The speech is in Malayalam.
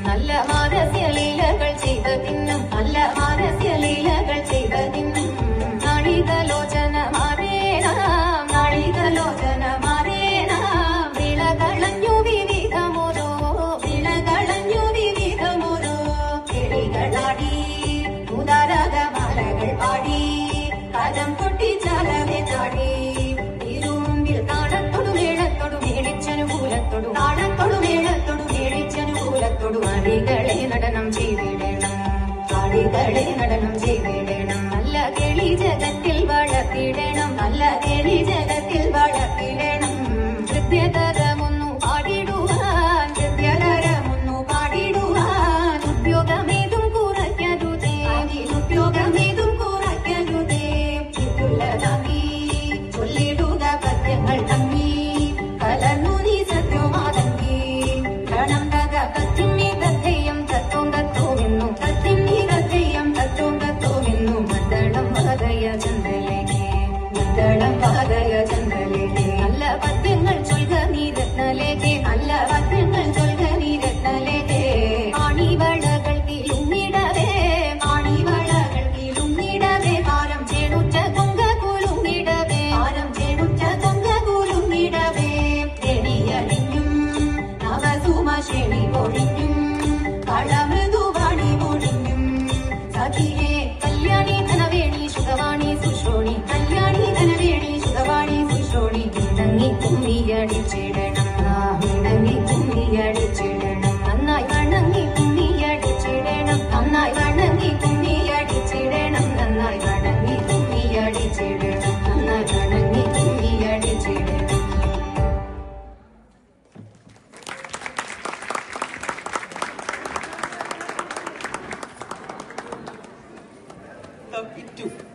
നല്ല മാനസ്യ ലീലകൾ ചെയ്തതിന്നും നല്ല മാനസ്യ ലീലകൾ ചെയ്തതിന്നും നാളികലോചന മാറേനാം നാളികലോചന മാറേനാം വിളകളഞ്ഞു വിവിധമോരോ വിളകളഞ്ഞു വിവിധമോരോ കിളികളാടി മുതാരകമാലകൾ പാടി കരം കൊട്ടി ചാലവെ ചാടി ഇരുമുമ്പിൽ താണത്തൊടു മേളത്തൊടു മേടിച്ചനുകൂലത്തൊടു താണത്തൊടു മേളത്തൊടു മേടിച്ചനുകൂലത്തൊടു ആടികളെ നടനം ചെയ്തിടണം ആടികളെ നടനം ചെയ്തിടണം നല്ല കിളി ജഗത്തിൽ വളർത്തിടണം നല്ല കിളി ജഗത്തിൽ വളർത്തിടണം കൃത്യതരമൊന്നു പാടിടുവാൻ കൃത്യതരമൊന്നു പാടിടുവാൻ ഉദ്യോഗമേതും കുറയ്ക്കരുതേ ഉദ്യോഗമേതും കുറയ്ക്കരുതേ ഇതുള്ളതാക്കി ചൊല്ലിടുക പദ്യങ്ങൾ തങ്ങി കലർന്നു നീ സത്യമാതങ്ങി ക്ഷണം തക കത്തിന്നി കഥയും തത്വം തത്വമെന്നു കത്തിന്നി കഥയും തത്വം തത്വമെന്നു മന്ദളം പാതയ ചന്ദ്രലേക്ക് മന്ദളം പാതയ ചന്ദ്രലേക്ക് നല്ല പദ്യങ്ങൾ ചൊൽക നീ രത്നലേക്ക് നല്ല പദ്യങ്ങൾ ചൊൽക നീ രത്നലേക്ക് ആണിവളകൾ കിലുങ്ങിടവേ ആണിവളകൾ കിലുങ്ങിടവേ പാരം ചേണുറ്റ കൊങ്ക കുലുങ്ങിടവേ പാരം ചേണുറ്റ കൊങ്ക കുലുങ്ങിടവേ തെളിയണിഞ്ഞും നവസുമശേണി പൊഴിഞ്ഞും കളമൃദുവാണി പൊഴിഞ്ഞും സഖിയേ കല്യാണി ധനവേണി സുഖവാണി സുശ്രോണി കല്യാണി ധനവേണി സുഖവാണി സുശ്രോണി ഇണങ്ങി കുമ്മിയടിച്ചിടണം ഇണങ്ങി കുമ്മിയടിച്ചിടണം നന്നായി വണങ്ങി കുമ്മിയടിച്ചിടണം നന്നായി വണങ്ങി കുമ്മിയടിച്ചിടണം നന്നായി വണങ്ങി കുമ്മിയടിച്ചിടണം നന്നായി വണങ്ങി കുമ്മിയടിച്ചിടണം. 32